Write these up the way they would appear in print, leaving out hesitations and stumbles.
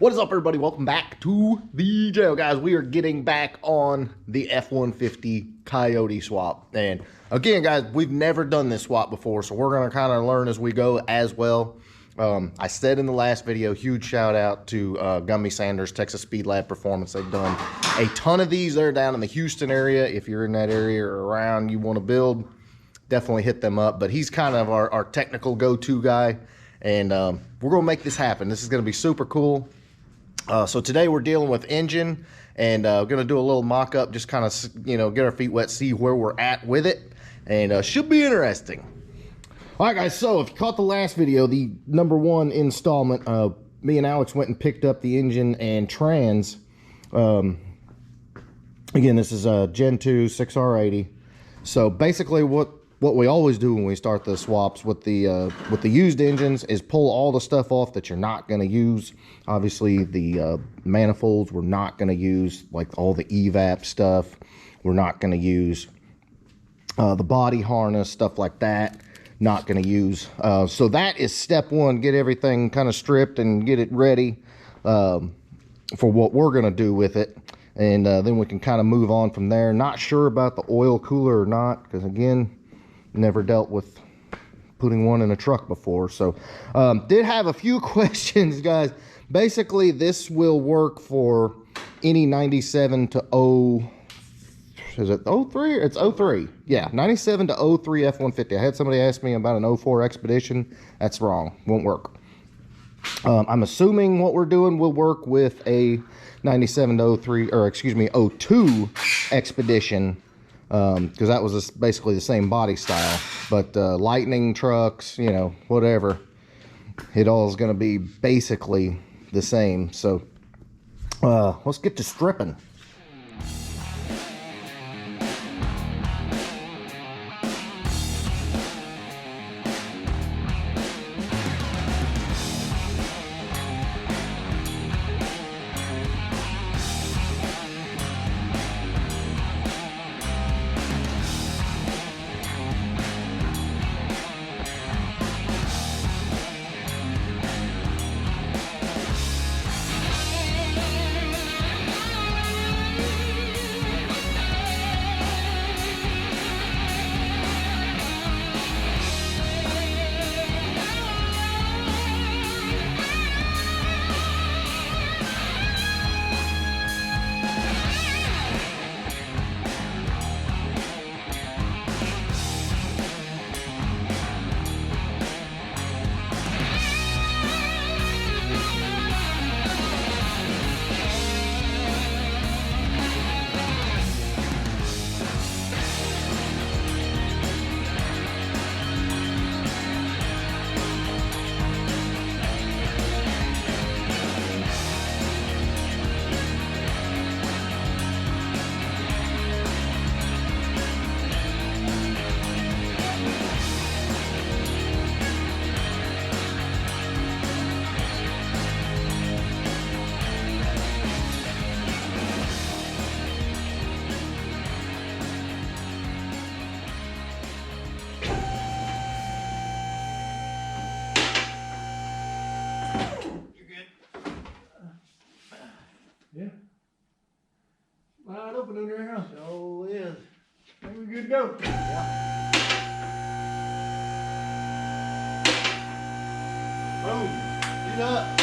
What is up, everybody? Welcome back to the channel, guys. We are getting back on the F150 Coyote swap. And again, guys, we've never done this swap before, so we're going to kind of learn as we go as well. I said in the last video, huge shout out to Gumby Sanders, Texas Speed Lab Performance. They've done a ton of these. They're down in the Houston area. If you're in that area or around, you want to build, definitely hit them up. But he's kind of our technical go-to guy. And we're going to make this happen. This is going to be super cool. So today we're dealing with engine, and we're going to do a little mock-up, just kind of, you know, get our feet wet, see where we're at with it, and should be interesting. All right, guys, so if you caught the last video, the #1 installment, me and Alex went and picked up the engine and trans. Again, this is a Gen 2 6R80. So basically what we always do when we start the swaps with the used engines is pull all the stuff off that you're not going to use. Obviously, the manifolds we're not going to use, like all the evap stuff. We're not going to use the body harness, stuff like that. Not going to use. So that is step one. Get everything kind of stripped and get it ready for what we're going to do with it. And then we can kind of move on from there. Not sure about the oil cooler or not, because again, never dealt with putting one in a truck before. So did have a few questions, guys. Basically, this will work for any 97 to 0, is it 03? It's 03. Yeah, 97 to 03 F150. I had somebody ask me about an 04 Expedition. That's wrong. Won't work. I'm assuming what we're doing will work with a 97 to 03, or excuse me, 02 Expedition, because that was basically the same body style. But Lightning trucks, you know, whatever, it all is going to be basically the same. So let's get to stripping. Yeah. Wide open in there, huh? So is. I think we're good to go. Yeah. Boom. Get up.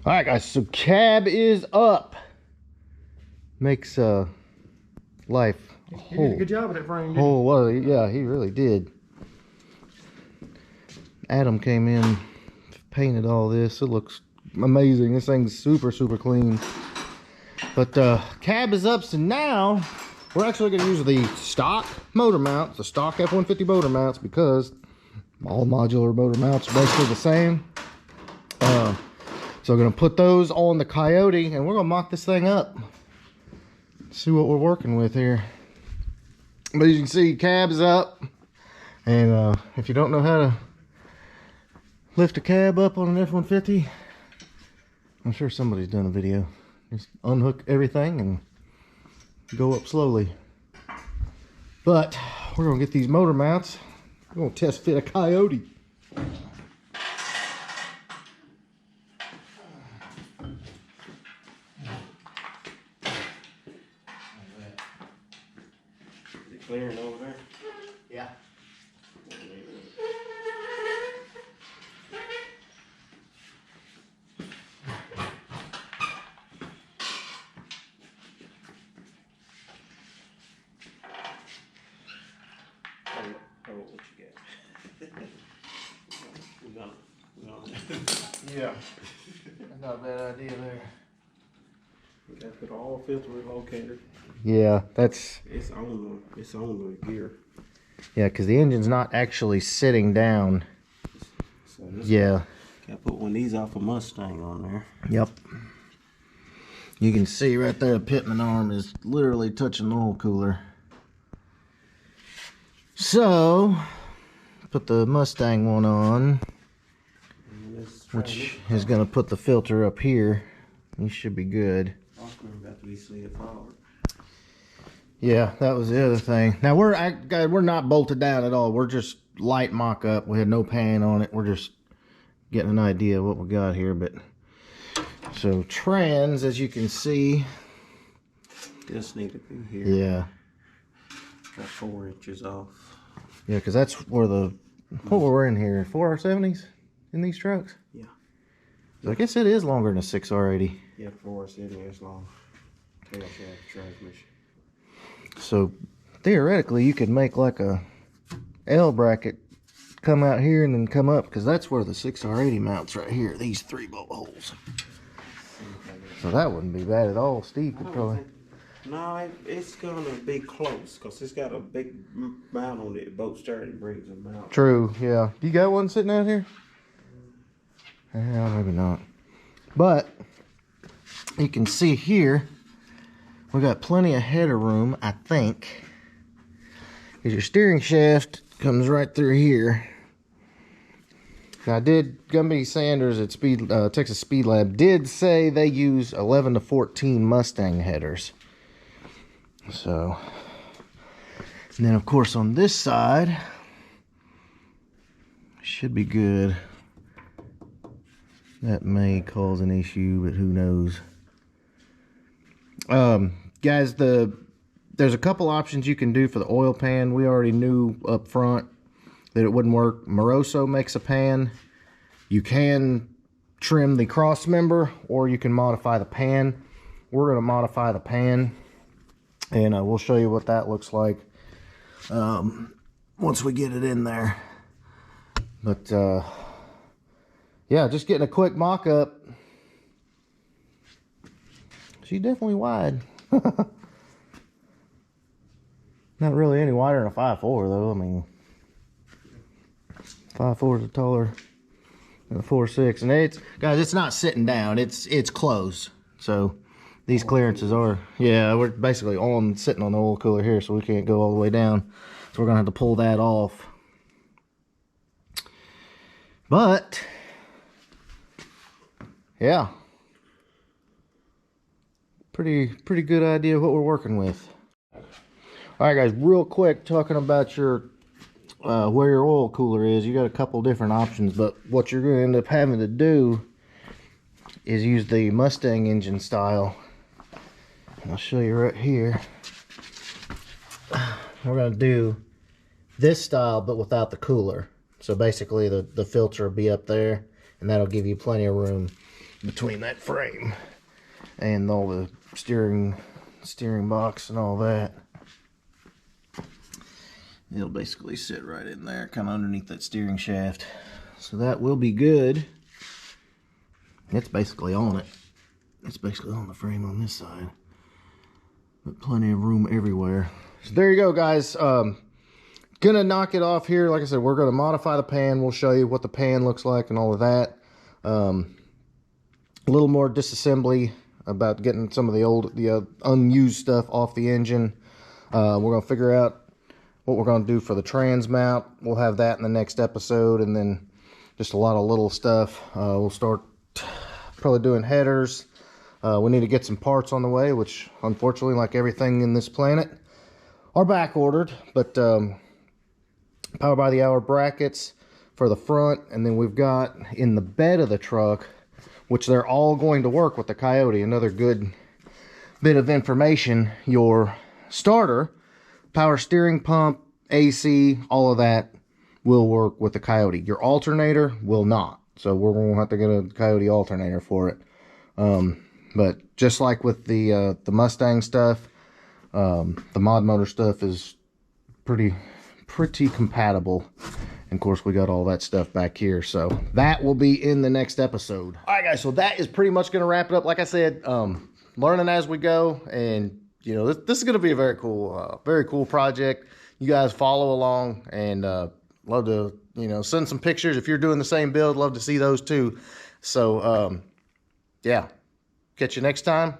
All right, guys, so cab is up. Makes life a He did a good job with that frame, didn't whole lot. Yeah, he really did. Adam came in, painted all this. It looks amazing. This thing's super clean. But cab is up, so now we're actually going to use the stock motor mounts, the stock F150 motor mounts, because all modular motor mounts are basically the same. So we're going to put those on the Coyote, and we're going to mock this thing up. See what we're working with here. But as you can see, cab's up. And if you don't know how to lift a cab up on an F-150, I'm sure somebody's done a video. Just unhook everything and go up slowly. But we're gonna get these motor mounts We're gonna test fit a Coyote. Is it clearing over there? Yeah. Oh, what you got? Yeah. That's not a bad idea there. You gotta put all filter locator. Yeah, that's It's on the gear. yeah, because the engine's not actually sitting down. So this Yeah. gotta put one of these off a Mustang on there. Yep. You can see right there, the pitman arm is literally touching the oil cooler. So, put the Mustang one on, which is going to put the filter up here. You should be good. Got to be slid forward. Yeah, that was the other thing. Now we're not bolted down at all. We're just light mock-up. We had no pan on it. We're just getting an idea of what we got here. But so trans, as you can see, Just need to be here. yeah, Got 4 inches off. yeah, because that's where what we're in here, 4R70s in these trucks. Yeah. I guess it is longer than a 6R80. Yeah, 470 is long. Tail shaft transmission. So theoretically, you could make like a L bracket come out here and then come up, because that's where the 6R80 mounts right here. These 3-bolt holes. So that wouldn't be bad at all. Steve could probably. No, it's gonna be close because it's got a big mount on it. Both sturdy brings them out. True. Yeah. You got one sitting out here? Yeah, maybe not. But you can see here, we got plenty of header room, I think. Because your steering shaft comes right through here. Now, Gumby Sanders at Texas Speed Lab did say they use 11 to 14 Mustang headers. So, and then of course on this side, should be good. That may cause an issue, but who knows. Guys, there's a couple options you can do for the oil pan. We already knew up front that it wouldn't work. Moroso makes a pan. You can trim the cross member, or you can modify the pan. We're going to modify the pan, and we'll show you what that looks like once we get it in there. But yeah, just getting a quick mock-up. She's definitely wide. Not really any wider than a 5'4", though. I mean, 5'4" is taller than a 4'6", and it's not sitting down. It's closed. So these clearances are, yeah, we're basically sitting on the oil cooler here, so we can't go all the way down. So we're gonna have to pull that off. But yeah, pretty good idea of what we're working with. All right, guys, real quick, talking about your where your oil cooler is. You got a couple different options, but what you're going to end up having to do is use the Mustang engine style. I'll show you right here. We're going to do this style, but without the cooler. So basically, the filter will be up there, and that'll give you plenty of room between that frame and all the steering box and all that. It'll basically sit right in there, kind of underneath that steering shaft. So that will be good. It's basically on it. It's basically on the frame on this side. But plenty of room everywhere. So there you go, guys. Gonna knock it off here. Like I said, we're gonna modify the pan. We'll show you what the pan looks like and all of that. A little more disassembly about getting some of the unused stuff off the engine. We're gonna figure out what we're going to do for the trans mount. We'll have that in the next episode, and then just a lot of little stuff. We'll start probably doing headers. We need to get some parts on the way, which unfortunately, like everything in this planet, are back ordered. But power by the hour brackets for the front, and then we've got in the bed of the truck, which they're all going to work with the Coyote. Another good bit of information: your starter, power steering pump, AC, all of that will work with the Coyote. Your alternator will not, so we're going to have to get a Coyote alternator for it. But just like with the Mustang stuff, the mod motor stuff is pretty compatible. And of course, we got all that stuff back here, so that will be in the next episode. All right, guys, so that is pretty much going to wrap it up. Like I said, learning as we go, and you know, this is going to be a very cool project. You guys follow along, and love to, you know, send some pictures if you're doing the same build. Love to see those too. So yeah, catch you next time.